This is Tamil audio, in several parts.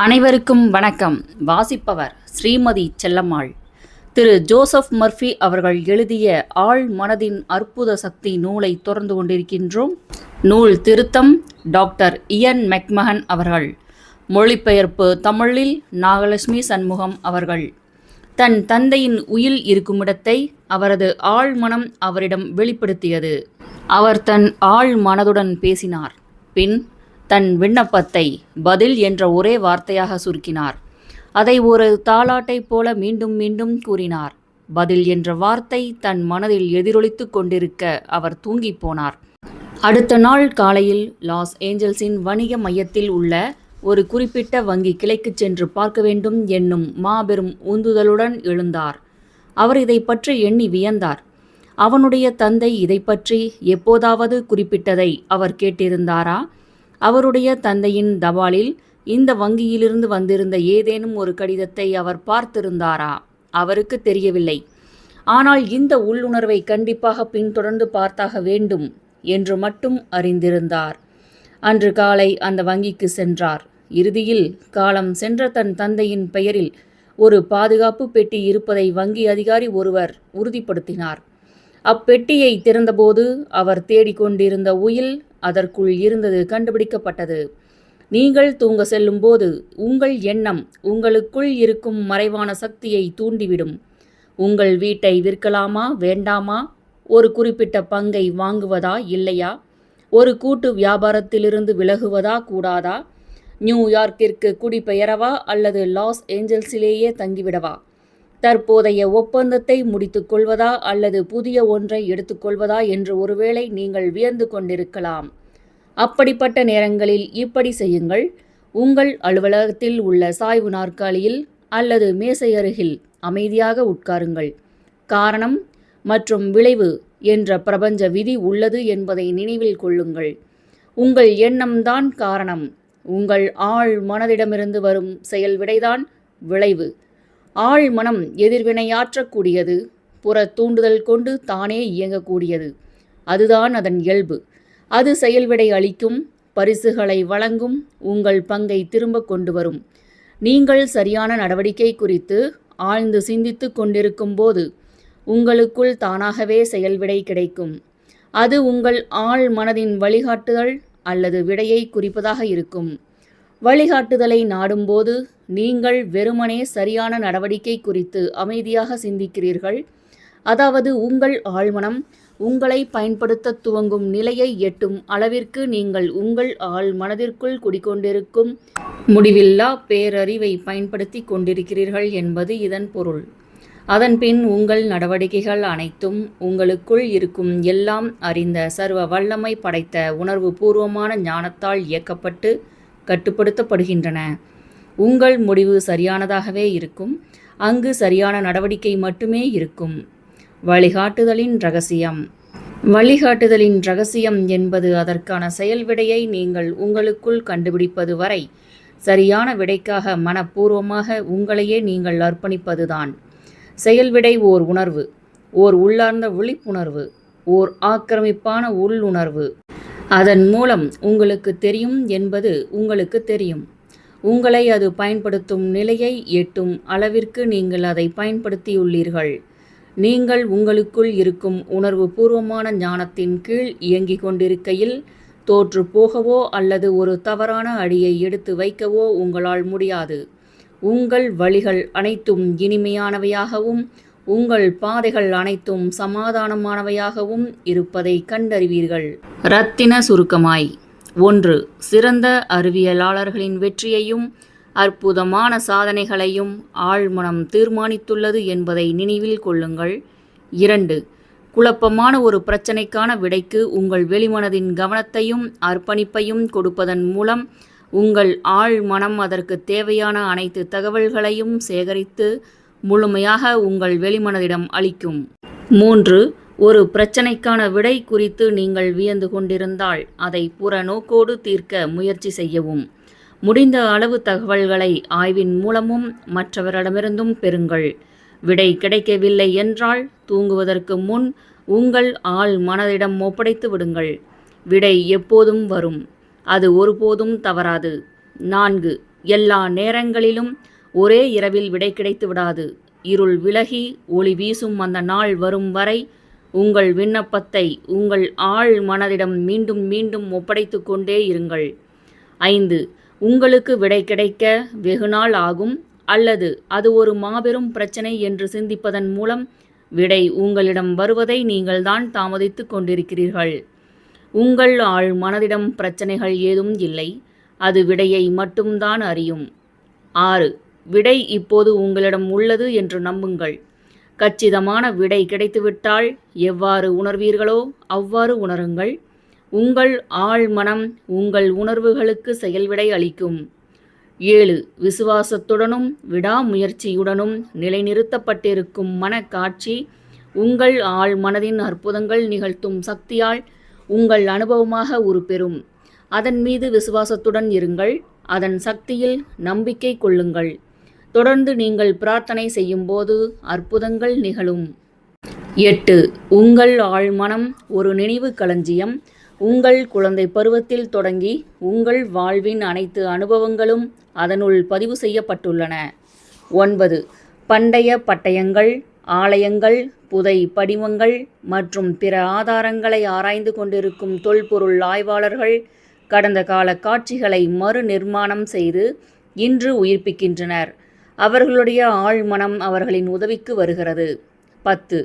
அனைவருக்கும் வணக்கம். வாசிப்பவர் ஸ்ரீமதி செல்லம்மாள். திரு ஜோசப் மர்ஃபி அவர்கள் எழுதிய ஆழ் மனதின் அற்புத சக்தி நூலை தொடர்ந்து கொண்டிருக்கின்றோம். நூல் திருத்தம் டாக்டர் இயன் மெக்மஹன் அவர்கள். மொழிபெயர்ப்பு தமிழில் நாகலட்சுமி சண்முகம் அவர்கள். தன் தந்தையின் உயில் இருக்குமிடத்தை அவரது ஆழ் மனம் அவரிடம் வெளிப்படுத்தியது. அவர் தன் ஆழ் மனதுடன் பேசினார். பின் தன் விண்ணப்பத்தை பதில் என்ற ஒரே வார்த்தையாக சுருக்கினார். அதை ஒரு தாலாட்டைப் போல மீண்டும் மீண்டும் கூறினார். பதில் என்ற வார்த்தை தன் மனதில் எதிரொலித்து கொண்டிருக்க அவர் தூங்கிப் போனார். அடுத்த நாள் காலையில் லாஸ் ஏஞ்சல்ஸின் வணிக மையத்தில் உள்ள ஒரு குறிப்பிட்ட வங்கி கிளைக்கு சென்று பார்க்க வேண்டும் என்னும் மாபெரும் உந்துதலுடன் எழுந்தார். அவர் இதை பற்றி எண்ணி வியந்தார். அவனுடைய தந்தை இதை பற்றி எப்போதாவது குறிப்பிட்டதை அவர் கேட்டிருந்தாரா? அவருடைய தந்தையின் தபாலில் இந்த வங்கியிலிருந்து வந்திருந்த ஏதேனும் ஒரு கடிதத்தை அவர் பார்த்திருந்தாரா? அவருக்கு தெரியவில்லை. ஆனால் இந்த உள்ளுணர்வை கண்டிப்பாக பின்தொடர்ந்து பார்த்தாக வேண்டும் என்று மட்டும் அறிந்திருந்தார். அன்று காலை அந்த வங்கிக்கு சென்றார். இறுதியில் காலம் சென்ற தன் தந்தையின் பெயரில் ஒரு பாதுகாப்பு பெட்டி இருப்பதை வங்கி அதிகாரி ஒருவர் உறுதிப்படுத்தினார். அப்பெட்டியை திறந்தபோது அவர் தேடிக்கொண்டிருந்த உயில் அதற்குள் இருந்தது கண்டுபிடிக்கப்பட்டது. நீங்கள் தூங்க செல்லும்போது உங்கள் எண்ணம் உங்களுக்குள் இருக்கும் மறைவான சக்தியை தூண்டிவிடும். உங்கள் வீட்டை விற்கலாமா வேண்டாமா? ஒரு குறிப்பிட்ட பங்கை வாங்குவதா இல்லையா? ஒரு கூட்டு வியாபாரத்திலிருந்து விலகுவதா கூடாதா? நியூயார்க்கிற்கு குடிபெயரவா அல்லது லாஸ் ஏஞ்சல்ஸிலேயே தங்கிவிடவா? தற்போதைய ஒப்பந்தத்தை முடித்துக் கொள்வதா அல்லது புதிய ஒன்றை எடுத்துக்கொள்வதா என்று ஒருவேளை நீங்கள் வியந்து கொண்டிருக்கலாம். அப்படிப்பட்ட நேரங்களில் இப்படி செய்யுங்கள். உங்கள் அலுவலகத்தில் உள்ள சாய்வு நாற்காலியில் அல்லது மேசை அருகில் அமைதியாக உட்காருங்கள். காரணம் மற்றும் விளைவு என்ற பிரபஞ்ச விதி உள்ளது என்பதை நினைவில் கொள்ளுங்கள். உங்கள் எண்ணம்தான் காரணம். உங்கள் ஆழ் மனதிடமிருந்து வரும் செயல் விடைதான் விளைவு. ஆழ் மனம் எதிர்வினையாற்றக்கூடியது. புற தூண்டுதல் கொண்டு தானே இயங்கக்கூடியது. அதுதான் அதன் இயல்பு. அது செயல்விடை அளிக்கும், பரிசுகளை வழங்கும், உங்கள் பங்கை திரும்ப கொண்டு வரும். நீங்கள் சரியான நடவடிக்கை குறித்து ஆழ்ந்து சிந்தித்து கொண்டிருக்கும் போது உங்களுக்குள் தானாகவே செயல்விடை கிடைக்கும். அது உங்கள் ஆழ் மனதின் வழிகாட்டுதல் அல்லது விடையை குறிப்பதாக இருக்கும். வழிகாட்டுதலை நாடும்போது நீங்கள் வெறுமனே சரியான நடவடிக்கை குறித்து அமைதியாக சிந்திக்கிறீர்கள். அதாவது உங்கள் ஆழ்மனம் உங்களை பயன்படுத்த துவங்கும் நிலையை எட்டும் அளவிற்கு நீங்கள் உங்கள் ஆழ் மனதிற்குள் குடிக்கொண்டிருக்கும் முடிவில்லா பேரறிவை பயன்படுத்தி கொண்டிருக்கிறீர்கள் என்பது இதன் பொருள். அதன்பின் உங்கள் நடவடிக்கைகள் அனைத்தும் உங்களுக்குள் இருக்கும் எல்லாம் அறிந்த சர்வ வல்லமை படைத்த உணர்வு பூர்வமான ஞானத்தால் இயக்கப்பட்டு கட்டுப்படுத்தப்படுகின்றன. உங்கள் முடிவு சரியானதாகவே இருக்கும். அங்கு சரியான நடவடிக்கை மட்டுமே இருக்கும். வழிகாட்டுதலின் ரகசியம். வழிகாட்டுதலின் ரகசியம் என்பது அதற்கான செயல் விடையை நீங்கள் உங்களுக்குள் கண்டுபிடிப்பது வரை சரியான விடைக்காக மனப்பூர்வமாக உங்களையே நீங்கள் அர்ப்பணிப்பதுதான். செயல்விடை ஓர் உணர்வு, ஓர் உள்ளார்ந்த விழிப்புணர்வு, ஓர் ஆக்கிரமிப்பான உள்ளுணர்வு. அதன் மூலம் உங்களுக்கு தெரியும் என்பது உங்களுக்கு தெரியும். உங்களை அது பயன்படுத்தும் நிலையை எட்டும் அளவிற்கு நீங்கள் அதை பயன்படுத்தியுள்ளீர்கள். நீங்கள் உங்களுக்குள் இருக்கும் உணர்வு பூர்வமான ஞானத்தின் கீழ் இயங்கிக் கொண்டிருக்கையில் தோற்று போகவோ அல்லது ஒரு தவறான அடியை எடுத்து வைக்கவோ உங்களால் முடியாது. உங்கள் வழிகள் அனைத்தும் இனிமையானவையாகவும் உங்கள் பாதைகள் அனைத்தும் சமாதானமானவையாகவும் இருப்பதை கண்டறிவீர்கள். இரத்தின சுருக்கமாய். 1. சிறந்த அறிவியலாளர்களின் வெற்றியையும் அற்புதமான சாதனைகளையும் ஆழ்மனம் தீர்மானித்துள்ளது என்பதை நினைவில் கொள்ளுங்கள். 2. குழப்பமான ஒரு பிரச்சனைக்கான விடைக்கு உங்கள் வெளிமனதின் கவனத்தையும் அர்ப்பணிப்பையும் கொடுப்பதன் மூலம் உங்கள் ஆழ் மனம் அதற்கு தேவையான அனைத்து தகவல்களையும் சேகரித்து முழுமையாக உங்கள் வெளிமனதிடம் அளிக்கும். 3. ஒரு பிரச்சனைக்கான விடை குறித்து நீங்கள் வியந்து கொண்டிருந்தால் அதை புற நோக்கோடு தீர்க்க முயற்சி செய்யவும். முடிந்த அளவு தகவல்களை ஆய்வின் மூலமும் மற்றவரிடமிருந்தும் பெறுங்கள். விடை கிடைக்கவில்லை என்றால் தூங்குவதற்கு முன் உங்கள் ஆழ் மனதிடம் ஒப்படைத்து விடுங்கள். விடை எப்போதும் வரும். அது ஒருபோதும் தவறாது. 4. எல்லா நேரங்களிலும் ஒரே இரவில் விடை கிடைத்து விடாது. இருள் விலகி ஒளி வீசும் அந்த நாள் வரும் வரை உங்கள் விண்ணப்பத்தை உங்கள் ஆழ் மனதிடம் மீண்டும் மீண்டும் ஒப்படைத்து கொண்டே இருங்கள். 5. உங்களுக்கு விடை கிடைக்க வெகுநாள் ஆகும், அல்லது அது ஒரு மாபெரும் பிரச்சனை என்று சிந்திப்பதன் மூலம் விடை உங்களிடம் வருவதை நீங்கள்தான் தாமதித்து கொண்டிருக்கிறீர்கள். உங்கள் ஆழ் மனதிடம் பிரச்சனைகள் ஏதும் இல்லை, அது விடையை மட்டும்தான் அறியும். 6. விடை இப்போது உங்களிடம் உள்ளது என்று நம்புங்கள். கச்சிதமான விடை கிடைத்துவிட்டால் எவ்வாறு உணர்வீர்களோ அவ்வாறு உணருங்கள். உங்கள் ஆழ் மனம் உங்கள் உணர்வுகளுக்கு செயல்விடை அளிக்கும். 7. விசுவாசத்துடனும் விடாமுயற்சியுடனும் நிலைநிறுத்தப்பட்டிருக்கும் மனக்காட்சி உங்கள் ஆழ் மனதின் அற்புதங்கள் நிகழ்த்தும் சக்தியால் உங்கள் அனுபவமாக உருப்பெறும். அதன் மீது விசுவாசத்துடன் இருங்கள், அதன் சக்தியில் நம்பிக்கை கொள்ளுங்கள். தொடர்ந்து நீங்கள் பிரார்த்தனை செய்யும்போது அற்புதங்கள் நிகழும். 8. உங்கள் ஆழ்மனம் ஒரு நினைவு களஞ்சியம். உங்கள் குழந்தை பருவத்தில் தொடங்கி உங்கள் வாழ்வின் அனைத்து அனுபவங்களும் அதனுள் பதிவு செய்யப்பட்டுள்ளன. 9. பண்டைய பட்டயங்கள், ஆலயங்கள், புதை படிவங்கள் மற்றும் பிற ஆதாரங்களை ஆராய்ந்து கொண்டிருக்கும் தொல்பொருள் ஆய்வாளர்கள் கடந்த கால காட்சிகளை மறு நிர்மாணம் செய்து இன்று உயிர்ப்பிக்கின்றனர். அவர்களுடைய ஆழ்மனம் அவர்களின் உதவிக்கு வருகிறது. 10.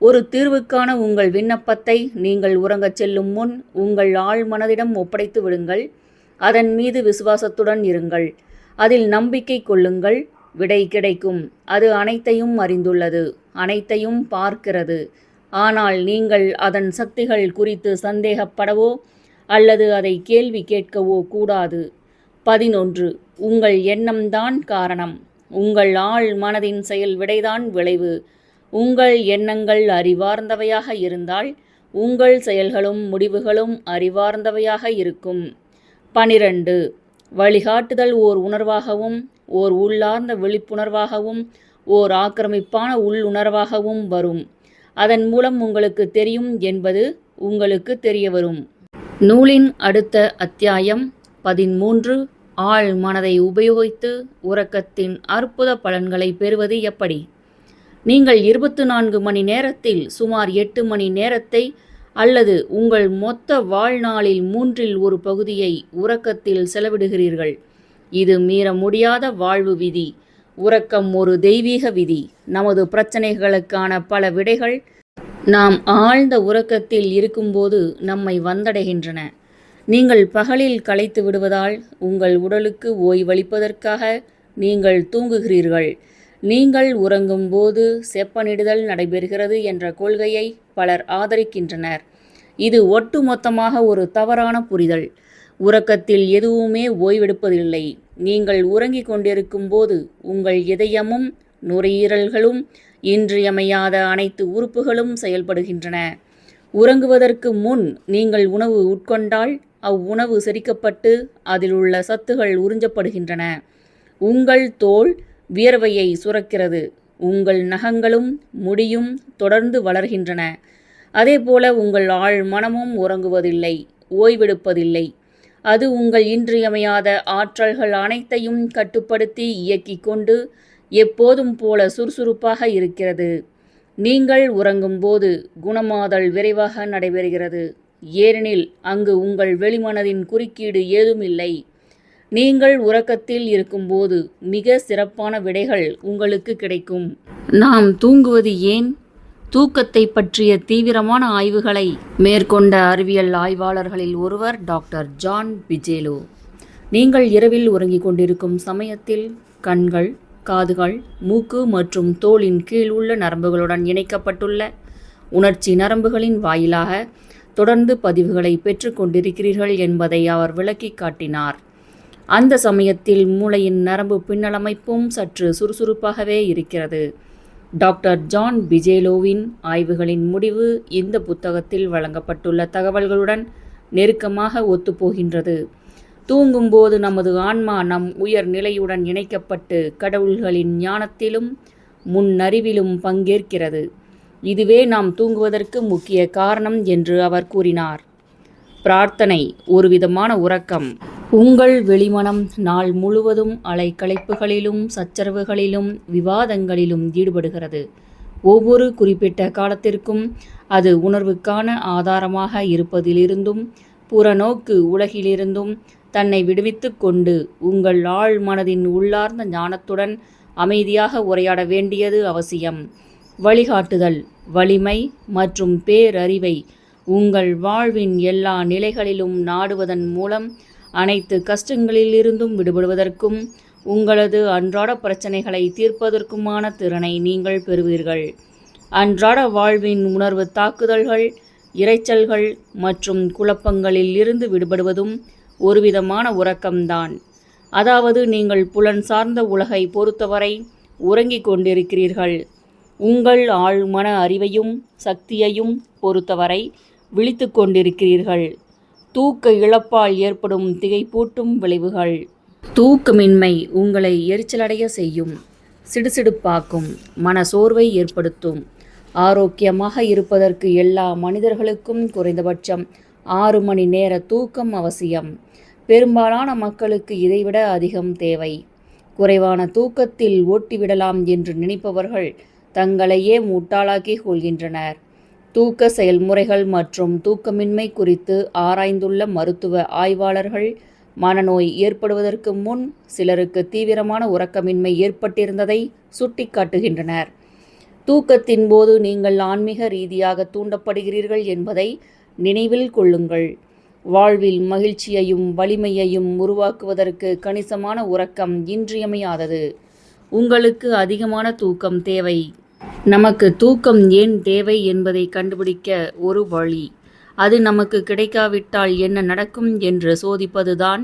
ஒரு தீர்வுக்கான உங்கள் விண்ணப்பத்தை நீங்கள் உறங்கச் செல்லும் முன் உங்கள் ஆழ்மனதிடம் ஒப்படைத்து விடுங்கள். அதன் மீது விசுவாசத்துடன் இருங்கள், அதில் நம்பிக்கை கொள்ளுங்கள். விடை கிடைக்கும். அது அனைத்தையும் அறிந்துள்ளது, அனைத்தையும் பார்க்கிறது. ஆனால் நீங்கள் அதன் சக்திகள் குறித்து சந்தேகப்படவோ அல்லது அதை கேள்வி கேட்கவோ கூடாது. 11. உங்கள் எண்ணம்தான் காரணம், உங்கள் ஆழ் மனதின் செயல் விடைதான் விளைவு. உங்கள் எண்ணங்கள் அறிவார்ந்தவையாக இருந்தால் உங்கள் செயல்களும் முடிவுகளும் அறிவார்ந்தவையாக இருக்கும். 12. வழிகாட்டுதல் ஓர் உணர்வாகவும் ஓர் உள்ளார்ந்த விழிப்புணர்வாகவும் ஓர் ஆக்கிரமிப்பான உள்ளுணர்வாகவும் வரும். அதன் மூலம் உங்களுக்கு தெரியும் என்பது உங்களுக்கு தெரியவரும். நூலின் அடுத்த அத்தியாயம் 13. ஆழ் மனதை உபயோகித்து உறக்கத்தின் அற்புத பலன்களை பெறுவது எப்படி? நீங்கள் 24 மணி நேரத்தில் சுமார் 8 மணி நேரத்தை அல்லது உங்கள் மொத்த வாழ்நாளில் 1/3 பகுதியை உறக்கத்தில் செலவிடுகிறீர்கள். இது மீற முடியாத வாழ்வு விதி. உறக்கம் ஒரு தெய்வீக விதி. நமது பிரச்சனைகளுக்கான பல விடைகள் நாம் ஆழ்ந்த உறக்கத்தில் இருக்கும்போது நம்மை வந்தடைகின்றன. நீங்கள் பகலில் களைத்து விடுவதால் உங்கள் உடலுக்கு ஓய்வளிப்பதற்காக நீங்கள் தூங்குகிறீர்கள். நீங்கள் உறங்கும்போது செப்பனிடுதல் நடைபெறுகிறது என்ற கொள்கையை பலர் ஆதரிக்கின்றனர். இது ஒட்டுமொத்தமாக ஒரு தவறான புரிதல். உறக்கத்தில் எதுவுமே ஓய்வெடுப்பதில்லை. நீங்கள் உறங்கிக் கொண்டிருக்கும் போது உங்கள் இதயமும் நுரையீரல்களும் இன்றியமையாத அனைத்து உறுப்புகளும் செயல்படுகின்றன. உறங்குவதற்கு முன் நீங்கள் உணவு உட்கொண்டால் அவ்வுணவு செரிக்கப்பட்டு அதில் உள்ள சத்துகள் உறிஞ்சப்படுகின்றன. உங்கள் தோல் வியர்வையை சுரக்கிறது. உங்கள் நகங்களும் முடியும் தொடர்ந்து வளர்கின்றன. அதேபோல உங்கள் ஆழ் மனமும் உறங்குவதில்லை, ஓய்வெடுப்பதில்லை. அது உங்கள் இன்றியமையாத ஆற்றல்கள் அனைத்தையும் கட்டுப்படுத்தி இயக்கிக் கொண்டு எப்போதும் போல சுறுசுறுப்பாக இருக்கிறது. நீங்கள் உறங்கும்போது குணமாதல் விரைவாக நடைபெறுகிறது, ஏனெனில் அங்கு உங்கள் வெளிமனதின் குறுக்கீடு ஏதும் இல்லை. நீங்கள் உறக்கத்தில் இருக்கும்போது மிக சிறப்பான விடைகள் உங்களுக்கு கிடைக்கும். நாம் தூங்குவது ஏன்? தூக்கத்தை பற்றிய தீவிரமான ஆய்வுகளை மேற்கொண்ட அறிவியல் ஆய்வாளர்களில் ஒருவர் டாக்டர் ஜான் பிஜேலோ. நீங்கள் இரவில் உறங்கிக் கொண்டிருக்கும் சமயத்தில் கண்கள், காதுகள், மூக்கு மற்றும் தோலின் கீழ் உள்ள நரம்புகளுடன் இணைக்கப்பட்டுள்ள உணர்ச்சி நரம்புகளின் வாயிலாக தொடர்ந்து பதிவுகளை பெற்று கொண்டிருக்கிறீர்கள் என்பதை அவர் விளக்கி காட்டினார். அந்த சமயத்தில் மூளையின் நரம்பு பின்னலமைப்பும் சற்று சுறுசுறுப்பாகவே இருக்கிறது. டாக்டர் ஜான் பிஜேலோவின் ஆய்வுகளின் முடிவு இந்த புத்தகத்தில் வழங்கப்பட்டுள்ள தகவல்களுடன் நெருக்கமாக ஒத்துப்போகின்றது. தூங்கும்போது நமது ஆன்மா நம் உயர் நிலையுடன் இணைக்கப்பட்டு கடவுள்களின் ஞானத்திலும் முன்னறிவிலும் பங்கேற்கிறது. இதுவே நாம் தூங்குவதற்கு முக்கிய காரணம் என்று அவர் கூறினார். பிரார்த்தனை ஒரு விதமான உறக்கம். உங்கள் வெளிமனம் நாள் முழுவதும் அலைக்கழிப்புகளிலும் சச்சரவுகளிலும் விவாதங்களிலும் ஈடுபடுகிறது. ஒவ்வொரு குறிப்பிட்ட காலத்திற்கும் அது உணர்வுக்கான ஆதாரமாக இருப்பதிலிருந்தும் புறநோக்கு உலகிலிருந்தும் தன்னை விடுவித்துக் கொண்டு உங்கள் ஆழ் மனதின் உள்ளார்ந்த ஞானத்துடன் அமைதியாக உரையாட வேண்டியது அவசியம். வழிகாட்டுதல், வலிமை மற்றும் பேரறிவை உங்கள் வாழ்வின் எல்லா நிலைகளிலும் நாடுவதன் மூலம் அனைத்து கஷ்டங்களிலிருந்தும் விடுபடுவதற்கும் உங்களது அன்றாட பிரச்சனைகளை தீர்ப்பதற்குமான திறனை நீங்கள் பெறுவீர்கள். அன்றாட வாழ்வின் உணர்வு தாக்குதல்கள், இரைச்சல்கள் மற்றும் குழப்பங்களில் இருந்து விடுபடுவதும் ஒருவிதமான உறக்கம்தான். அதாவது நீங்கள் புலன் சார்ந்த உலகை பொறுத்தவரை உறங்கிக் கொண்டிருக்கிறீர்கள். உங்கள் ஆழ்மன அறிவையும் சக்தியையும் பொறுத்தவரை விழித்து கொண்டிருக்கிறீர்கள். தூக்க இழப்பால் ஏற்படும் திகைப்பூட்டும் விளைவுகள். தூக்கமின்மை உங்களை எரிச்சலடைய செய்யும், சிடுசிடுப்பாக்கும், மனசோர்வை ஏற்படுத்தும். ஆரோக்கியமாக இருப்பதற்கு எல்லா மனிதர்களுக்கும் குறைந்தபட்சம் 6 மணி நேர தூக்கம் அவசியம். பெரும்பாலான மக்களுக்கு இதைவிட அதிகம் தேவை. குறைவான தூக்கத்தில் ஓட்டிவிடலாம் என்று நினைப்பவர்கள் தங்களையே முட்டாளாக்கிக் கொள்கின்றனர். தூக்க செயல்முறைகள் மற்றும் தூக்கமின்மை குறித்து ஆராய்ந்துள்ள மருத்துவ ஆய்வாளர்கள் மனநோய் ஏற்படுவதற்கு முன் சிலருக்கு தீவிரமான உறக்கமின்மை ஏற்பட்டிருந்ததை சுட்டிக்காட்டுகின்றனர். தூக்கத்தின் போது நீங்கள் ஆன்மீக ரீதியாக தூண்டப்படுகிறீர்கள் என்பதை நினைவில் கொள்ளுங்கள். வாழ்வில் மகிழ்ச்சியையும் வலிமையையும் உருவாக்குவதற்கு கணிசமான உறக்கம் இன்றியமையாதது. உங்களுக்கு அதிகமான தூக்கம் தேவை. நமக்கு தூக்கம் ஏன் தேவை என்பதை கண்டுபிடிக்க ஒரு வழி, அது நமக்கு கிடைக்காவிட்டால் என்ன நடக்கும் என்று சோதிப்பதுதான்.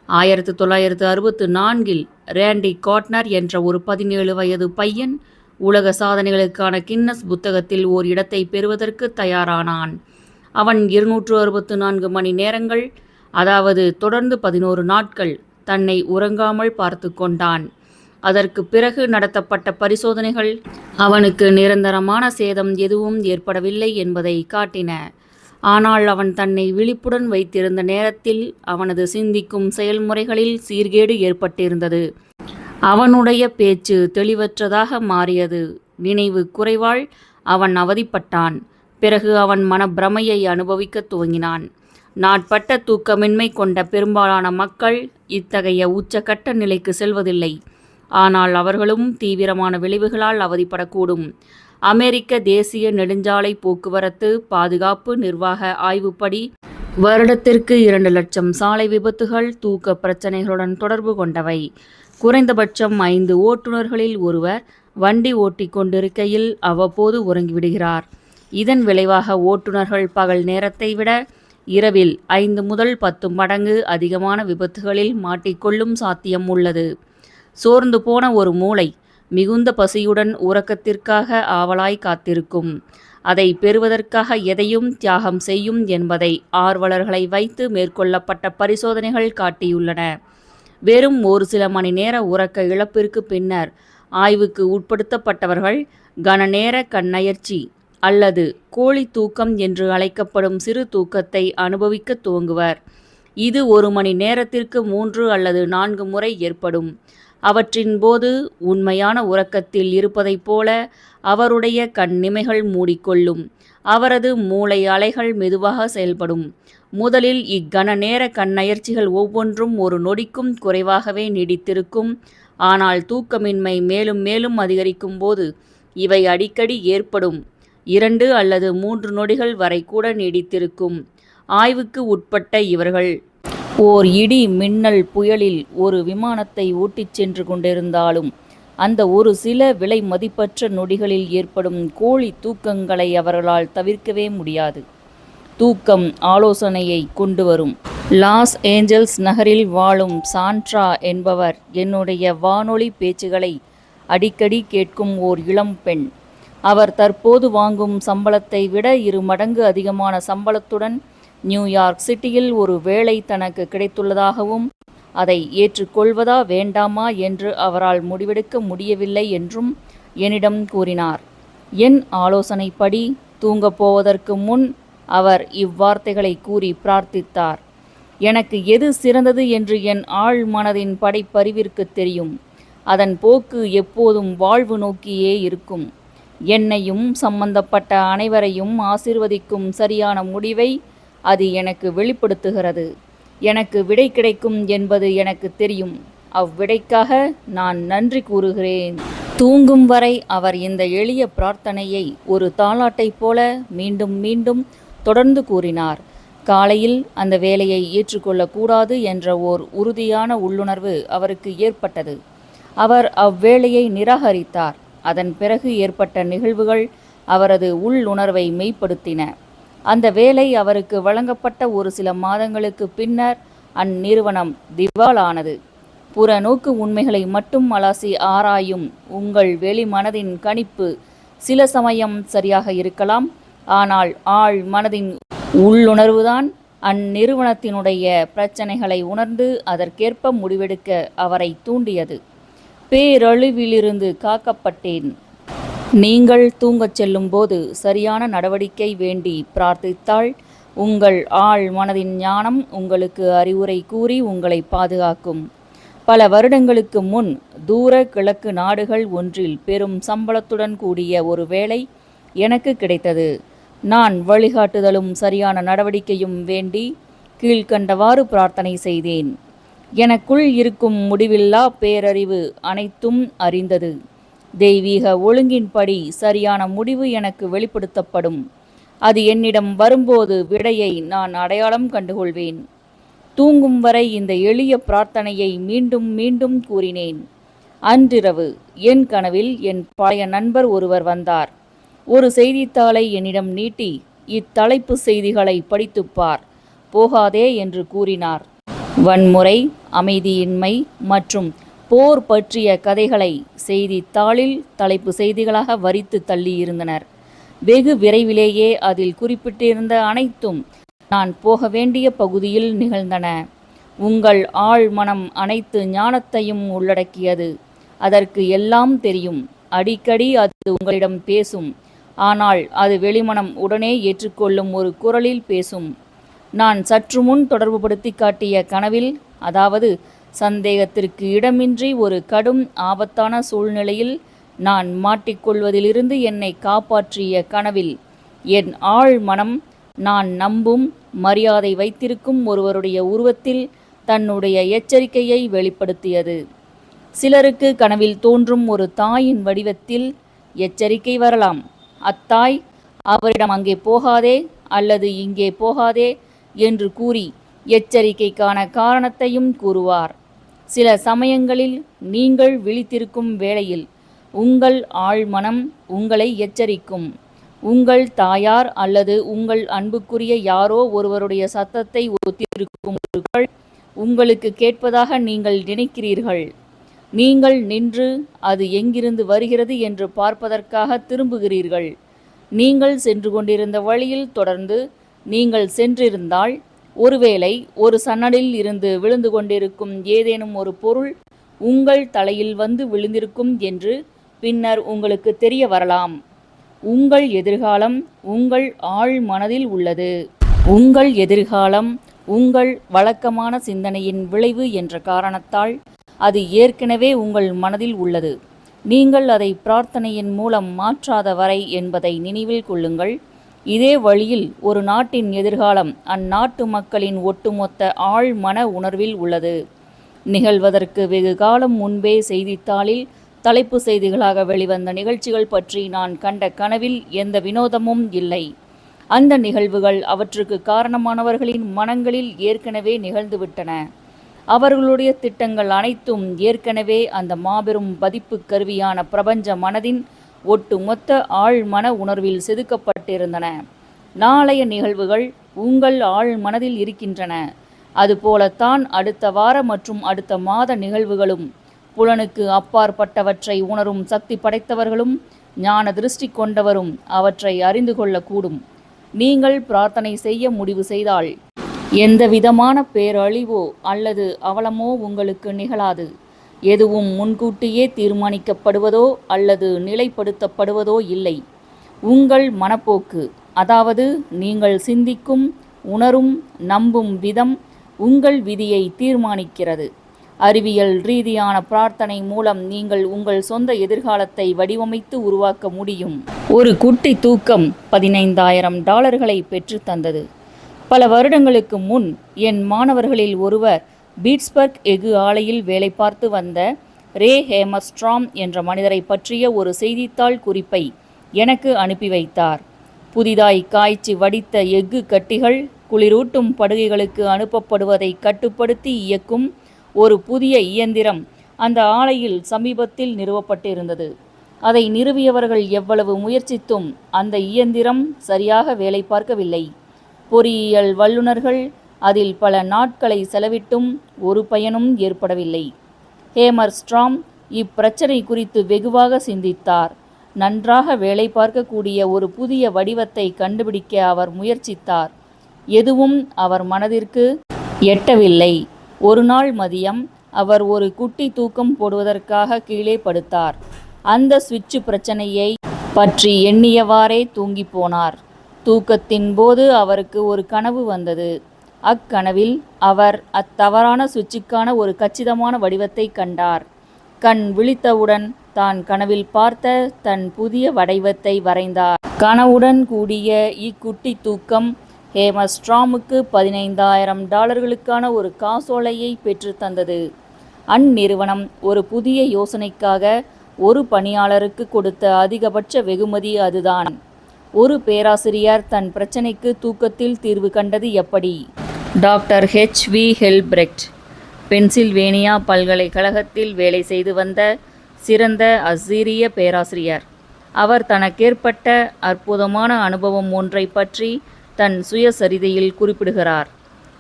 1964 ரேண்டி கார்ட்னர் என்ற ஒரு 17 வயது பையன் உலக சாதனைகளுக்கான கின்னஸ் புத்தகத்தில் ஓர் இடத்தை பெறுவதற்கு தயாரானான். அவன் 264 மணி நேரங்கள், அதாவது தொடர்ந்து 11 நாட்கள் தன்னை உறங்காமல் பார்த்து கொண்டான். அதற்கு பிறகு நடத்தப்பட்ட பரிசோதனைகள் அவனுக்கு நிரந்தரமான சேதம் எதுவும் ஏற்படவில்லை என்பதை காட்டின. ஆனால் அவன் தன்னை விழிப்புடன் வைத்திருந்த நேரத்தில் அவனது சிந்திக்கும் செயல்முறைகளில் சீர்கேடு ஏற்பட்டிருந்தது. அவனுடைய பேச்சு தெளிவற்றதாக மாறியது. நினைவு குறைவால் அவன் அவதிப்பட்டான். பிறகு அவன் மனப்பிரமையை அனுபவிக்க துவங்கினான். நாட்பட்ட தூக்கமின்மை கொண்ட பெரும்பாலான மக்கள் இத்தகைய உச்சக்கட்ட நிலைக்கு செல்வதில்லை. ஆனால் அவர்களும் தீவிரமான விளைவுகளால் அவதிப்படக்கூடும். அமெரிக்க தேசிய நெடுஞ்சாலை போக்குவரத்து பாதுகாப்பு நிர்வாக ஆய்வுப்படி வருடத்திற்கு 2 லட்சம் சாலை விபத்துகள் தூக்க பிரச்சனைகளுடன் தொடர்பு கொண்டவை. குறைந்தபட்சம் 5 ஓட்டுநர்களில் ஒருவர் வண்டி ஓட்டிக் கொண்டிருக்கையில் அவ்வப்போது உறங்கிவிடுகிறார். இதன் விளைவாக ஓட்டுநர்கள் பகல் நேரத்தை விட இரவில் 5 முதல் 10 மடங்கு அதிகமான விபத்துகளில் மாட்டிக்கொள்ளும் சாத்தியம் உள்ளது. சோர்ந்து போன ஒரு மூளை மிகுந்த பசியுடன் உறக்கத்திற்காக ஆவலாய் காத்திருக்கும். அதை பெறுவதற்காக எதையும் தியாகம் செய்யும் என்பதை ஆர்வலர்களை வைத்து மேற்கொள்ளப்பட்ட பரிசோதனைகள் காட்டியுள்ளன. வெறும் ஒரு சில மணி நேர உறக்க இழப்பிற்கு பின்னர் ஆய்வுக்கு உட்படுத்தப்பட்டவர்கள் கனநேர கண்ணயர்ச்சி அல்லது கோழி தூக்கம் என்று அழைக்கப்படும் சிறு தூக்கத்தை அனுபவிக்க துவங்குவர். இது 1 மணி நேரத்திற்கு 3 அல்லது 4 முறை ஏற்படும். அவற்றின் போது உண்மையான உறக்கத்தில் இருப்பதைப் போல அவருடைய கண்ணிமைகள் மூடிக்கொள்ளும். அவரது மூளை அலைகள் மெதுவாக செயல்படும். முதலில் இக்கன நேர கண்ணயர்ச்சிகள் ஒவ்வொன்றும் ஒரு நொடிக்கும் குறைவாகவே நீடித்திருக்கும். ஆனால் தூக்கமின்மை மேலும் மேலும் அதிகரிக்கும் போது இவை அடிக்கடி ஏற்படும். 2 அல்லது 3 நொடிகள் வரை கூட நீடித்திருக்கும். ஆய்வுக்கு உட்பட்ட இவர்கள் ஓர் இடி மின்னல் புயலில் ஒரு விமானத்தை ஓட்டிச் சென்று கொண்டிருந்தாலும் அந்த ஒரு சில விலை மதிப்பற்ற நொடிகளில் ஏற்படும் கோழி தூக்கங்களை அவர்களால் தவிர்க்கவே முடியாது. தூக்கம் ஆலோசனையை கொண்டு வரும். லாஸ் ஏஞ்சல்ஸ் நகரில் வாழும் சாண்ட்ரா என்பவர் என்னுடைய வானொலி பேச்சுகளை அடிக்கடி கேட்கும் ஓர் இளம் பெண். அவர் தற்போது வாங்கும் சம்பளத்தை விட 2 மடங்கு அதிகமான சம்பளத்துடன் நியூயார்க் சிட்டியில் ஒரு வேலை தனக்கு கிடைத்துள்ளதாகவும் அதை ஏற்றுக்கொள்வதா வேண்டாமா என்று அவரால் முடிவெடுக்க முடியவில்லை என்றும் என்னிடம் கூறினார். என் ஆலோசனைப்படி தூங்கப் போவதற்கு முன் அவர் இவ்வார்த்தைகளை கூறி பிரார்த்தித்தார். எனக்கு எது சிறந்தது என்று என் ஆழ் மனதின் படைப்பறிவிற்கு தெரியும். அதன் போக்கு எப்போதும் வாழ்வு நோக்கியே இருக்கும். என்னையும் சம்பந்தப்பட்ட அனைவரையும் ஆசீர்வதிக்கும் சரியான முடிவை அது எனக்கு வெளிப்படுத்துகிறது. எனக்கு விடை கிடைக்கும் என்பது எனக்கு தெரியும். அவ்விடைக்காக நான் நன்றி கூறுகிறேன். தூங்கும் வரை அவர் இந்த எளிய பிரார்த்தனையை ஒரு தாலாட்டைப் போல மீண்டும் மீண்டும் தொடர்ந்து கூறினார். காலையில் அந்த வேலையை ஏற்றுக்கொள்ளக்கூடாது என்ற ஓர் உறுதியான உள்ளுணர்வு அவருக்கு ஏற்பட்டது. அவர் அவ்வேளையை நிராகரித்தார். அதன் பிறகு ஏற்பட்ட நிகழ்வுகள் அவரது உள்ளுணர்வை மெய்ப்படுத்தின. அந்த வேலை அவருக்கு வழங்கப்பட்ட ஒரு சில மாதங்களுக்கு பின்னர் அந்நிறுவனம் திவாலானது. புறநோக்கு உண்மைகளை மட்டும் அலாசி ஆராயும் உங்கள் வெளிமனதின் கணிப்பு சில சமயம் சரியாக இருக்கலாம். ஆனால் ஆழ் மனதின் உள்ளுணர்வுதான் அந்நிறுவனத்தினுடைய பிரச்சனைகளை உணர்ந்து அதற்கேற்ப முடிவெடுக்க அவரை தூண்டியது. பேரழிவிலிருந்து காக்கப்பட்டேன். நீங்கள் தூங்கச் செல்லும் போது சரியான நடவடிக்கை வேண்டி பிரார்த்தித்தால் உங்கள் ஆழ் மனதின் ஞானம் உங்களுக்கு அறிவுரை கூறி உங்களை பாதுகாக்கும். பல வருடங்களுக்கு முன் தூர கிழக்கு நாடுகள் ஒன்றில் பெரும் சம்பளத்துடன் கூடிய ஒரு வேலை எனக்கு கிடைத்தது. நான் வழிகாட்டுதலும் சரியான நடவடிக்கையும் வேண்டி கீழ்கண்டவாறு பிரார்த்தனை செய்தேன். எனக்குள் இருக்கும் முடிவில்லா பேரறிவு அனைத்தும் அறிந்தது. தெய்வீக ஒழுங்கின்படி சரியான முடிவு எனக்கு வெளிப்படுத்தப்படும். அது என்னிடம் வரும்போது விடையை நான் அடையாளம் கண்டுகொள்வேன். தூங்கும் வரை இந்த எளிய பிரார்த்தனையை மீண்டும் மீண்டும் கூறினேன். அன்றிரவு என் கனவில் என் பழைய நண்பர் ஒருவர் வந்தார். ஒரு செய்தித்தாளை என்னிடம் நீட்டி, இத்தலைப்பு செய்திகளை படித்துப்பார், போகாதே என்று கூறினார். வன்முறை, அமைதியின்மை மற்றும் போர் பற்றிய கதைகளை செய்தித்தாளில் தலைப்பு செய்திகளாக வரித்து தள்ளியிருந்தனர். வெகு விரைவிலேயே அதில் குறிப்பிட்டிருந்த அனைத்தும் நான் போக வேண்டிய பகுதியில் நிகழ்ந்தன. உங்கள் ஆழ் மனம் அனைத்து ஞானத்தையும் உள்ளடக்கியது. அதற்கு எல்லாம் தெரியும். அடிக்கடி அது உங்களிடம் பேசும். ஆனால் அது வெளிமனம் உடனே ஏற்றுக்கொள்ளும் ஒரு குரலில் பேசும். நான் சற்று முன் தொடர்புபடுத்தி காட்டிய கனவில், அதாவது சந்தேகத்திற்கு இடமின்றி ஒரு கடும் ஆபத்தான சூழ்நிலையில் நான் மாட்டிக்கொள்வதிலிருந்து என்னை காப்பாற்றிய கனவில், என் ஆழ் மனம் நான் நம்பும் மரியாதை வைத்திருக்கும் ஒருவருடைய உருவத்தில் தன்னுடைய எச்சரிக்கையை வெளிப்படுத்தியது. சிலருக்கு கனவில் தோன்றும் ஒரு தாயின் வடிவத்தில் எச்சரிக்கை வரலாம். அத்தாய் அவரிடம் அங்கே போகாதே அல்லது இங்கே போகாதே என்று கூறி எச்சரிக்கைக்கான காரணத்தையும் கூறுவார். சில சமயங்களில் நீங்கள் விழித்திருக்கும் வேளையில் உங்கள் ஆழ்மனம் உங்களை எச்சரிக்கும். உங்கள் தாயார் அல்லது உங்கள் அன்புக்குரிய யாரோ ஒருவருடைய சத்தத்தை ஒத்திருக்கும் ஒரு குரல் உங்களுக்கு கேட்பதாக நீங்கள் நினைக்கிறீர்கள். நீங்கள் நின்று அது எங்கிருந்து வருகிறது என்று பார்ப்பதற்காக திரும்புகிறீர்கள். நீங்கள் சென்று கொண்டிருந்த வழியில் தொடர்ந்து நீங்கள் சென்றிருந்தால், ஒருவேளை ஒரு சன்னலில் இருந்து விழுந்து கொண்டிருக்கும் ஏதேனும் ஒரு பொருள் உங்கள் தலையில் வந்து விழுந்திருக்கும் என்று பின்னர் உங்களுக்கு தெரிய வரலாம். உங்கள் எதிர்காலம் உங்கள் ஆழ் மனதில் உள்ளது. உங்கள் எதிர்காலம் உங்கள் வழக்கமான சிந்தனையின் விளைவு என்ற காரணத்தால் அது ஏற்கனவே உங்கள் மனதில் உள்ளது. நீங்கள் அதை பிரார்த்தனையின் மூலம் மாற்றாத வரை என்பதை நினைவில் கொள்ளுங்கள். இதே வழியில் ஒரு நாட்டின் எதிர்காலம் அந்நாட்டு மக்களின் ஒட்டுமொத்த ஆழ் மன உணர்வில் உள்ளது. நிகழ்வதற்கு வெகு காலம் முன்பே செய்தித்தாளில் தலைப்பு செய்திகளாக வெளிவந்த நிகழ்ச்சிகள் பற்றி நான் கண்ட கனவில் எந்த வினோதமும் இல்லை. அந்த நிகழ்வுகள் அவற்றுக்கு காரணமானவர்களின் மனங்களில் ஏற்கனவே நிகழ்ந்துவிட்டன. அவர்களுடைய திட்டங்கள் அனைத்தும் ஏற்கனவே அந்த மாபெரும் பதிப்பு கருவியான பிரபஞ்ச மனதின் ஒட்டுமொத்த ஆழ் மன உணர்வில் செதுக்கப்பட்டிருந்தன. நாளைய நிகழ்வுகள் உங்கள் ஆழ் மனதில் இருக்கின்றன. அதுபோலத்தான் அடுத்த வார மற்றும் அடுத்த மாத நிகழ்வுகளும். புலனுக்கு அப்பாற்பட்டவற்றை உணரும் சக்தி படைத்தவர்களும் ஞான திருஷ்டி கொண்டவரும் அவற்றை அறிந்து கொள்ளக்கூடும். நீங்கள் பிரார்த்தனை செய்ய முடிவு செய்தால் எந்த விதமான பேரழிவோ அல்லது அவலமோ உங்களுக்கு நிகழாது. எதுவும் முன்கூட்டியே தீர்மானிக்கப்படுவதோ அல்லது நிலைப்படுத்தப்படுவதோ இல்லை. உங்கள் மனப்போக்கு, அதாவது நீங்கள் சிந்திக்கும், உணரும், நம்பும் விதம் உங்கள் விதியை தீர்மானிக்கிறது. அறிவியல் ரீதியான பிரார்த்தனை மூலம் நீங்கள் உங்கள் சொந்த எதிர்காலத்தை வடிவமைத்து உருவாக்க முடியும். ஒரு குட்டி தூக்கம் $15,000 பெற்று தந்தது. பல வருடங்களுக்கு முன் என் மாணவர்களில் ஒருவர் பீட்ஸ்பர்க் எஃகு ஆலையில் வேலை பார்த்து வந்த ரே ஹேமர்ஸ்ட்ராம் என்ற மனிதரை பற்றிய ஒரு செய்தித்தாள் குறிப்பை எனக்கு அனுப்பி வைத்தார். புதிதாய் காய்ச்சி வடித்த எஃகு கட்டிகள் குளிரூட்டும் படுகைகளுக்கு அனுப்பப்படுவதை கட்டுப்படுத்தி இயக்கும் ஒரு புதிய இயந்திரம் அந்த ஆலையில் சமீபத்தில் நிறுவப்பட்டிருந்தது. அதை நிறுவியவர்கள் எவ்வளவு முயற்சித்தும் அந்த இயந்திரம் சரியாக வேலை பார்க்கவில்லை. பொறியியல் வல்லுநர்கள் அதில் பல நாட்களை செலவிட்டும் ஒரு பயனும் ஏற்படவில்லை. ஹேமர்ஸ்ட்ராம் இப்பிரச்சனை குறித்து வெகுவாக சிந்தித்தார். நன்றாக வேலை பார்க்கக்கூடிய ஒரு புதிய வடிவத்தை கண்டுபிடிக்க அவர் முயற்சித்தார். எதுவும் அவர் மனதிற்கு எட்டவில்லை. ஒரு நாள் மதியம் அவர் ஒரு குட்டி தூக்கம் போடுவதற்காக கீழே படுத்தார். அந்த சுவிட்சு பிரச்சனையை பற்றி எண்ணியவாறே தூங்கி போனார். தூக்கத்தின் போது அவருக்கு ஒரு கனவு வந்தது. அக்கனவில் அவர் அத்தவறான சுவிட்சுக்கான ஒரு கச்சிதமான வடிவத்தை கண்டார். கண் விழித்தவுடன் தான் கனவில் பார்த்த தன் புதிய வடிவத்தை வரைந்தார். கனவுடன் கூடிய இக்குட்டி தூக்கம் ஹேமர்ஸ்ட்ராமுக்கு $15,000 ஒரு காசோலையை பெற்று தந்தது. அந்நிறுவனம் ஒரு புதிய யோசனைக்காக ஒரு பணியாளருக்கு கொடுத்த அதிகபட்ச வெகுமதி அதுதான். ஒரு பேராசிரியர் தன் பிரச்சனைக்கு தூக்கத்தில் தீர்வு கண்டது எப்படி? Doctor H.V. ஹெல்ப்ரெக்ட் பென்சில்வேனியா பல்கலைக்கழகத்தில் வேலை செய்து வந்த சிறந்த அஸ்ஸீரிய பேராசிரியர். அவர் தனக்கேற்பட்ட அற்புதமான அனுபவம் ஒன்றை பற்றி தன் சுயசரிதையில் குறிப்பிடுகிறார்.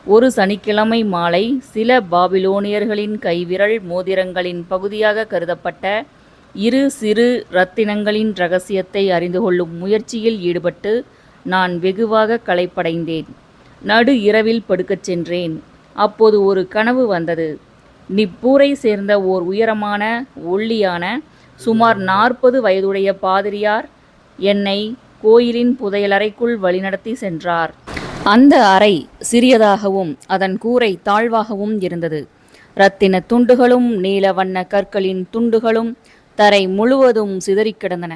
ஒரு சனிக்கிழமை மாலை சில பாபிலோனியர்களின் கைவிரல் மோதிரங்களின் பகுதியாக கருதப்பட்ட இரு சிறு இரத்தினங்களின் இரகசியத்தை அறிந்து கொள்ளும் முயற்சியில் ஈடுபட்டு நான் வெகுவாக களைப்படைந்தேன். நடு இரவில் படுக்கச் சென்றேன். அப்போது ஒரு கனவு வந்தது. நிப்பூரை சேர்ந்த ஓர் உயரமான ஒல்லியான சுமார் 40 வயதுடைய பாதிரியார் என்னை கோயிலின் புதையலறைக்குள் வழிநடத்தி சென்றார். அந்த அறை சிறியதாகவும் அதன் கூரை தாழ்வாகவும் இருந்தது. இரத்தின துண்டுகளும் நீல வண்ண கற்களின் துண்டுகளும் தரை முழுவதும் சிதறிக் கிடந்தன.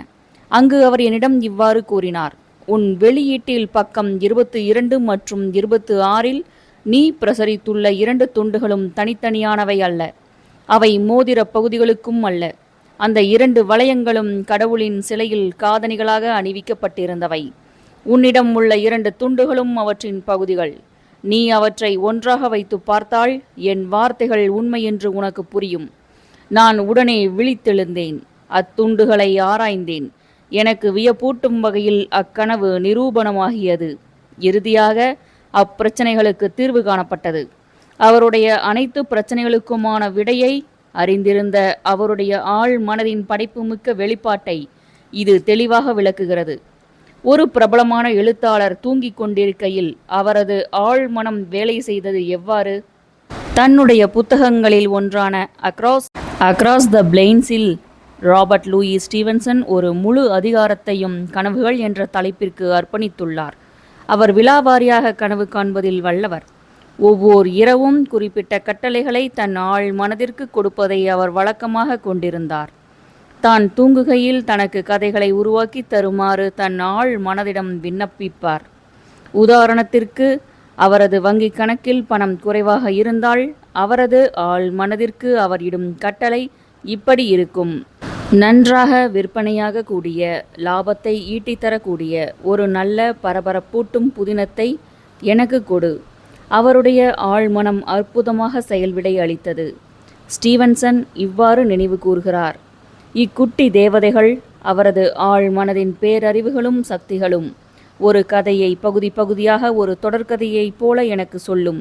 அங்கு அவர் என்னிடம் இவ்வாறு கூறினார்: உன் வெளியீட்டில் பக்கம் 22 மற்றும் 26இல் நீ பிரசரித்துள்ள 2 துண்டுகளும் தனித்தனியானவை அல்ல. அவை மோதிர பகுதிகளுக்கும் அல்ல. அந்த 2 வளையங்களும் கடவுளின் சிலையில் காதணிகளாக அணிவிக்கப்பட்டிருந்தவை. உன்னிடம் உள்ள 2 துண்டுகளும் அவற்றின் பகுதிகள். நீ அவற்றை ஒன்றாக வைத்து பார்த்தால் என் வார்த்தைகள் உண்மை என்று உனக்கு புரியும். நான் உடனே விழித்தெழுந்தேன். அத்துண்டுகளை ஆராய்ந்தேன். எனக்கு வியப்பூட்டும் வகையில் அக்கனவு நிரூபணமாகியது. இறுதியாக அப்பிரச்சனைகளுக்கு தீர்வு காணப்பட்டது. அவருடைய அனைத்து பிரச்சனைகளுக்குமான விடையை அறிந்திருந்த அவருடைய ஆழ் மனதின் படைப்புமிக்க வெளிப்பாட்டை இது தெளிவாக விளக்குகிறது. ஒரு பிரபலமான எழுத்தாளர் தூங்கிக் கொண்டிருக்கையில் அவரது ஆழ் மனம் வேலை செய்தது எவ்வாறு? தன்னுடைய புத்தகங்களில் ஒன்றான அக்ராஸ் த பிளெயின்ஸில் ராபர்ட் லூயிஸ் ஸ்டீவன்சன் ஒரு முழு அதிகாரத்தையும் கனவுகள் என்ற தலைப்பிற்கு அர்ப்பணித்துள்ளார். அவர் விலாவாரியாக கனவு காண்பதில் வல்லவர். ஒவ்வொரு இரவும் குறிப்பிட்ட கட்டளைகளை தன் ஆழ் மனதிற்கு கொடுப்பதை அவர் வழக்கமாக கொண்டிருந்தார். தான் தூங்குகையில் தனக்கு கதைகளை உருவாக்கி தருமாறு தன் ஆழ் மனதிடம் விண்ணப்பிப்பார். உதாரணத்திற்கு, அவரது வங்கிக் கணக்கில் பணம் குறைவாக இருந்தால் அவரது ஆழ் மனதிற்கு அவர் இடும் கட்டளை இப்படி இருக்கும்: நன்றாக விற்பனையாக கூடிய, லாபத்தை ஈட்டித்தரக்கூடிய ஒரு நல்ல பரபரப்பூட்டும் புதினத்தை எனக்கு கொடு. அவருடைய ஆழ்மனம் அற்புதமாக செயல்விடை அளித்தது. ஸ்டீவன்சன் இவ்வாறு நினைவு கூர்கிறார்: இக்குட்டி தேவதைகள் அவரது ஆழ் மனதின் பேரறிவுகளும் சக்திகளும் ஒரு கதையை பகுதி பகுதியாக ஒரு தொடர்கதையைப் போல எனக்கு சொல்லும்.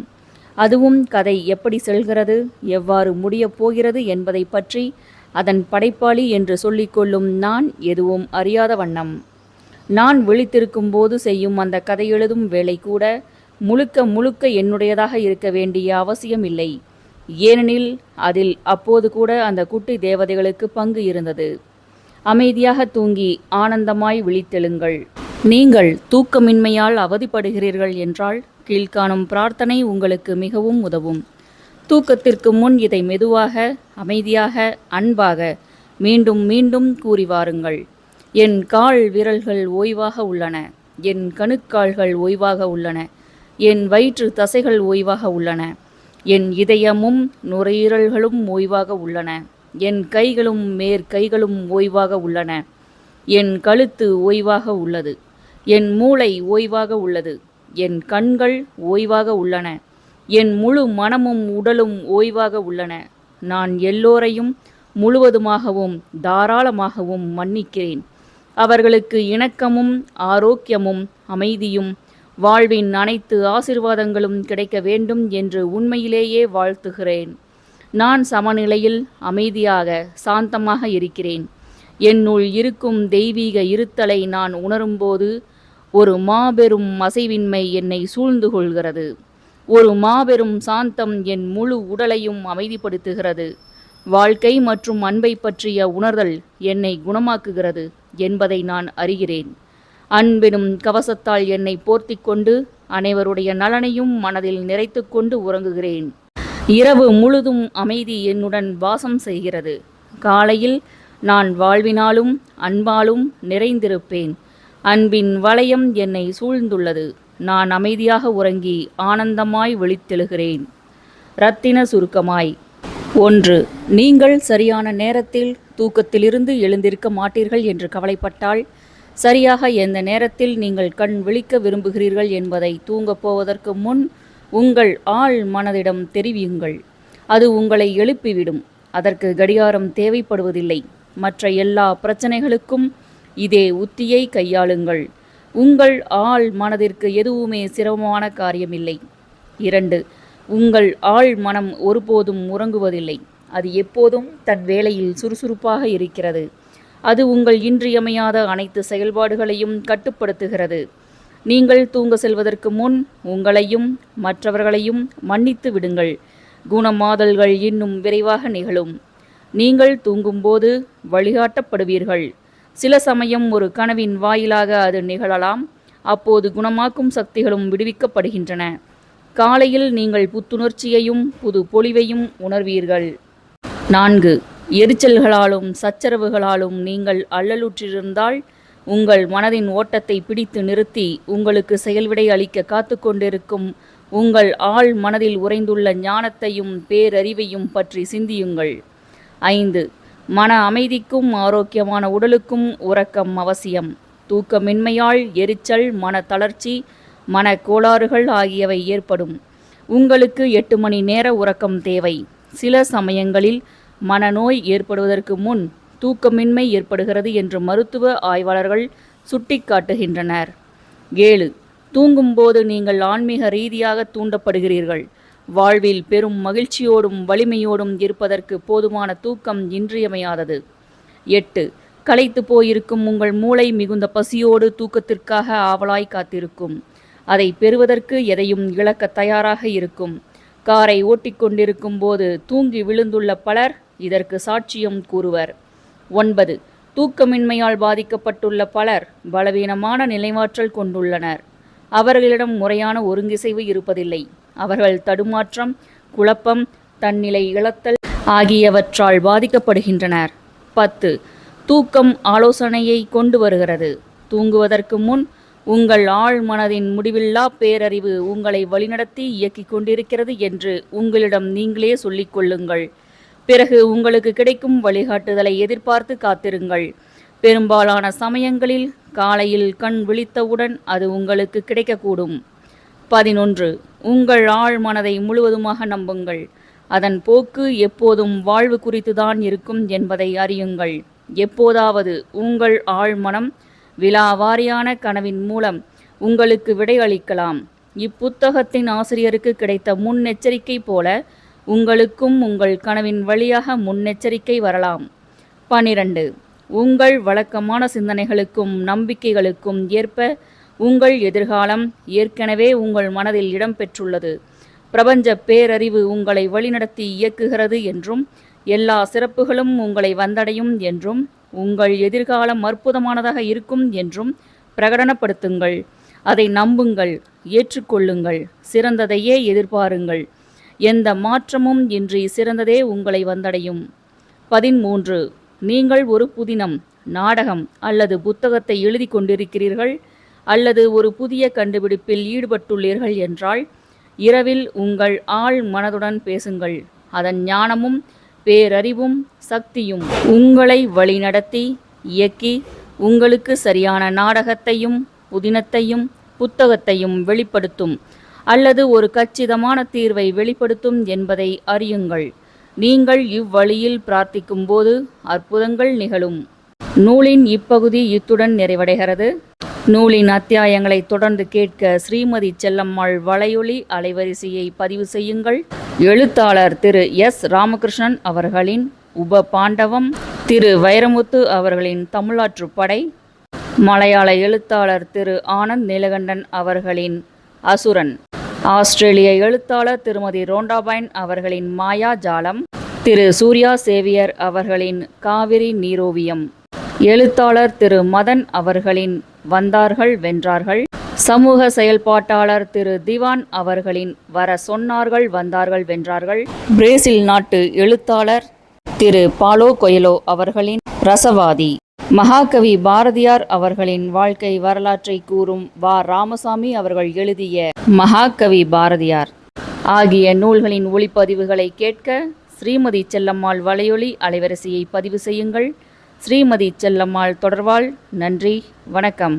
அதுவும் கதை எப்படி செல்கிறது, எவ்வாறு முடியப் போகிறது என்பதை பற்றி அதன் படைப்பாளி என்று சொல்லிக்கொள்ளும் நான் எதுவும் அறியாத வண்ணம். நான் விழித்திருக்கும் போது செய்யும் அந்த கதை எழுதும் வேலை கூட முழுக்க முழுக்க என்னுடையதாக இருக்க வேண்டிய அவசியம் இல்லை. ஏனெனில் அதில் அப்போது கூட அந்த குட்டி தேவதைகளுக்கு பங்கு இருந்தது. அமைதியாக தூங்கி ஆனந்தமாய் விழித்தெழுங்கள். நீங்கள் தூக்கமின்மையால் அவதிப்படுகிறீர்கள் என்றால் கீழ்காணும் பிரார்த்தனை உங்களுக்கு மிகவும் உதவும். தூக்கத்திற்கு முன் இதை மெதுவாக, அமைதியாக, அன்பாக மீண்டும் மீண்டும் கூறி வாருங்கள். என் கால் விரல்கள் ஓய்வாக உள்ளன. என் கணுக்கால்கள் ஓய்வாக உள்ளன. என் வயிற்று தசைகள் ஓய்வாக உள்ளன. என் இதயமும் நுரையீரல்களும் ஓய்வாக உள்ளன. என் கைகளும் மேற்கைகளும் ஓய்வாக உள்ளன. என் கழுத்து ஓய்வாக உள்ளது. என் மூளை ஓய்வாக உள்ளது. என் கண்கள் ஓய்வாக உள்ளன. என் முழு மனமும் உடலும் ஓய்வாக உள்ளன. நான் எல்லோரையும் முழுவதுமாகவும் தாராளமாகவும் மன்னிக்கிறேன். அவர்களுக்கு இணக்கமும் ஆரோக்கியமும் அமைதியும் வாழ்வின் அனைத்து ஆசீர்வாதங்களும் கிடைக்க வேண்டும் என்று உண்மையிலேயே வாழ்த்துகிறேன். நான் சமநிலையில், அமைதியாக, சாந்தமாக இருக்கிறேன். என்னுள் இருக்கும் தெய்வீக இருத்தலை நான் உணரும்போது ஒரு மாபெரும் அசைவின்மை என்னை சூழ்ந்து கொள்கிறது. ஒரு மாபெரும் சாந்தம் என் முழு உடலையும் அமைதிப்படுத்துகிறது. வாழ்க்கை மற்றும் அன்பை பற்றிய உணர்தல் என்னை குணமாக்குகிறது என்பதை நான் அறிகிறேன். அன்பெனும் கவசத்தால் என்னை போர்த்திக் கொண்டு அனைவருடைய நலனையும் மனதில் நிறைத்து கொண்டு உறங்குகிறேன். இரவு முழுதும் அமைதி என்னுடன் வாசம் செய்கிறது. காலையில் நான் வாழ்வினாலும் அன்பாலும் நிறைந்திருப்பேன். அன்பின் வளையம் என்னை சூழ்ந்துள்ளது. நான் அமைதியாக உறங்கி ஆனந்தமாய் விழித்தெழுகிறேன். இரத்தின சுருக்கமாய். 1. நீங்கள் சரியான நேரத்தில் தூக்கத்திலிருந்து எழுந்திருக்க மாட்டீர்கள் என்று கவலைப்பட்டால், சரியாக எந்த நேரத்தில் நீங்கள் கண் விழிக்க விரும்புகிறீர்கள் என்பதை தூங்கப் போவதற்கு முன் உங்கள் ஆழ் மனதிடம் தெரிவியுங்கள். அது உங்களை எழுப்பிவிடும். அதற்கு கடிகாரம் தேவைப்படுவதில்லை. மற்ற எல்லா பிரச்சனைகளுக்கும் இதே உத்தியை கையாளுங்கள். உங்கள் ஆழ் மனதிற்கு எதுவுமே சிரமமான காரியமில்லை. 2. உங்கள் ஆழ் மனம் ஒருபோதும் உறங்குவதில்லை. அது எப்போதும் தன் வேலையில் சுறுசுறுப்பாக இருக்கிறது. அது உங்கள் இன்றியமையாத அனைத்து செயல்பாடுகளையும் கட்டுப்படுத்துகிறது. நீங்கள் தூங்க செல்வதற்கு முன் உங்களையும் மற்றவர்களையும் மன்னித்து விடுங்கள். குணமாதல்கள் இன்னும் விரைவாக நிகழும். நீங்கள் தூங்கும்போது வழிகாட்டப்படுவீர்கள். சில சமயம் ஒரு கனவின் வாயிலாக அது நிகழலாம். அப்போது குணமாக்கும் சக்திகளும் விடுவிக்கப்படுகின்றன. காலையில் நீங்கள் புத்துணர்ச்சியையும் புது பொலிவையும் உணர்வீர்கள். 4. எரிச்சல்களாலும் சச்சரவுகளாலும் நீங்கள் அல்லலுற்றிருந்தால், உங்கள் மனதின் ஓட்டத்தை பிடித்து நிறுத்தி உங்களுக்கு செயல்விடை அளிக்க காத்து கொண்டிருக்கும் உங்கள் ஆழ் மனதில் உறைந்துள்ள ஞானத்தையும் பேரறிவையும் பற்றி சிந்தியுங்கள். 5. மன அமைதிக்கும் ஆரோக்கியமான உடலுக்கும் உறக்கம் அவசியம். தூக்கமின்மையால் எரிச்சல், மன தளர்ச்சி, மன கோளாறுகள் ஆகியவை ஏற்படும். உங்களுக்கு 8 மணி நேர உறக்கம் தேவை. சில சமயங்களில் மனநோய் ஏற்படுவதற்கு முன் தூக்கமின்மை ஏற்படுகிறது என்று மருத்துவ ஆய்வாளர்கள் சுட்டிக்காட்டுகின்றனர். 7. தூங்கும்போது நீங்கள் ஆன்மீக ரீதியாக தூண்டப்படுகிறீர்கள். வாழ்வில் பெரும் மகிழ்ச்சியோடும் வலிமையோடும் இருப்பதற்கு போதுமான தூக்கம் இன்றியமையாதது. 8. களைத்து போயிருக்கும் உங்கள் மூளை மிகுந்த பசியோடு தூக்கத்திற்காக ஆவலாய் காத்திருக்கும். அதை பெறுவதற்கு எதையும் இழக்க தயாராக இருக்கும். காரை ஓட்டிக்கொண்டிருக்கும் போது தூங்கி விழுந்துள்ள பலர் இதற்கு சாட்சியம் கூறுவர். 9. தூக்கமின்மையால் பாதிக்கப்பட்டுள்ள பலர் பலவீனமான நிலைமாற்றல் கொண்டுள்ளனர். அவர்களிடம் முறையான ஒருங்கிசைவு இருப்பதில்லை. அவர்கள் தடுமாற்றம், குழப்பம், தன்னிலை இழத்தல் ஆகியவற்றால் பாதிக்கப்படுகின்றனர். 10. தூக்கம் ஆலோசனையை கொண்டு வருகிறது. தூங்குவதற்கு முன் உங்கள் ஆழ் மனதின் முடிவில்லா பேரறிவு உங்களை வழிநடத்தி இயக்கிக் கொண்டிருக்கிறது என்று உங்களிடம் நீங்களே சொல்லிக் கொள்ளுங்கள். பிறகு உங்களுக்கு கிடைக்கும் வழிகாட்டுதலை எதிர்பார்த்து காத்திருங்கள். பெரும்பாலான சமயங்களில் காலையில் கண் விழித்தவுடன் அது உங்களுக்கு கிடைக்கக்கூடும். 11. உங்கள் ஆழ் மனதை முழுவதுமாக நம்புங்கள். அதன் போக்கு எப்போதும் வாழ்வு குறித்துதான் இருக்கும் என்பதை அறியுங்கள். எப்போதாவது உங்கள் ஆழ் மனம் விலாவாரியான கனவின் மூலம் உங்களுக்கு விடை அளிக்கலாம். இப்புத்தகத்தின் ஆசிரியருக்கு கிடைத்த முன்னெச்சரிக்கை போல உங்களுக்கும் உங்கள் கனவின் வழியாக முன்னெச்சரிக்கை வரலாம். 12. உங்கள் வழக்கமான சிந்தனைகளுக்கும் நம்பிக்கைகளுக்கும் ஏற்ப உங்கள் எதிர்காலம் ஏற்கனவே உங்கள் மனதில் இடம்பெற்றுள்ளது. பிரபஞ்ச பேரறிவு உங்களை வழிநடத்தி இயக்குகிறது என்றும், எல்லா சிறப்புகளும் உங்களை வந்தடையும் என்றும், உங்கள் எதிர்காலம் அற்புதமானதாக இருக்கும் என்றும் பிரகடனப்படுத்துங்கள். அதை நம்புங்கள். ஏற்றுக்கொள்ளுங்கள். சிறந்ததையே எதிர்பாருங்கள். எந்த மாற்றமும் இன்றி சிறந்ததே உங்களை வந்தடையும். 13. நீங்கள் ஒரு புதினம், நாடகம் அல்லது புத்தகத்தை எழுதி கொண்டிருக்கிறீர்கள் அல்லது ஒரு புதிய கண்டுபிடிப்பில் ஈடுபட்டுள்ளீர்கள் என்றால், இரவில் உங்கள் ஆழ் மனதுடன் பேசுங்கள். அதன் ஞானமும் பேரறிவும் சக்தியும் உங்களை வழிநடத்தி இயக்கி உங்களுக்கு சரியான நாடகத்தையும் புதினத்தையும் புத்தகத்தையும் வெளிப்படுத்தும் அல்லது ஒரு கச்சிதமான தீர்வை வெளிப்படுத்தும் என்பதை அறியுங்கள். நீங்கள் இவ்வழியில் பிரார்த்திக்கும் போது அற்புதங்கள் நிகழும். நூலின் இப்பகுதி இத்துடன் நிறைவடைகிறது. நூலின் அத்தியாயங்களை தொடர்ந்து கேட்க ஸ்ரீமதி செல்லம்மாள் வலையொலி அலைவரிசையை பதிவு செய்யுங்கள். எழுத்தாளர் திரு எஸ். ராமகிருஷ்ணன் அவர்களின் உப பாண்டவம், திரு வைரமுத்து அவர்களின் தமிழாற்றுப்படை, மலையாள எழுத்தாளர் திரு ஆனந்த் நீலகண்டன் அவர்களின் அசுரன், ஆஸ்திரேலிய எழுத்தாளர் திருமதி ரோண்டாபைன் அவர்களின் மாயாஜாலம், திரு சூர்யா சேவியர் அவர்களின் காவிரி நீரோவியம், எழுத்தாளர் திரு மதன் அவர்களின் வந்தார்கள் வென்றார்கள், சமூக செயல்பாட்டாளர் திரு திவான் அவர்களின் வர சொன்னார்கள் வந்தார்கள் வென்றார்கள், பிரேசில் நாட்டு எழுத்தாளர் திரு பாலோ கொயலோ அவர்களின் ரசவாதி, மகாகவி பாரதியார் அவர்களின் வாழ்க்கை வரலாற்றை கூறும் வா. ராமசாமி அவர்கள் எழுதிய மகாகவி பாரதியார் ஆகிய நூல்களின் ஒளிப்பதிவுகளை கேட்க ஸ்ரீமதி செல்லம்மாள் வலையொலி அலைவரிசையை பதிவு செய்யுங்கள். ஸ்ரீமதி செல்லம்மாள் தொடர்வாள். நன்றி, வணக்கம்.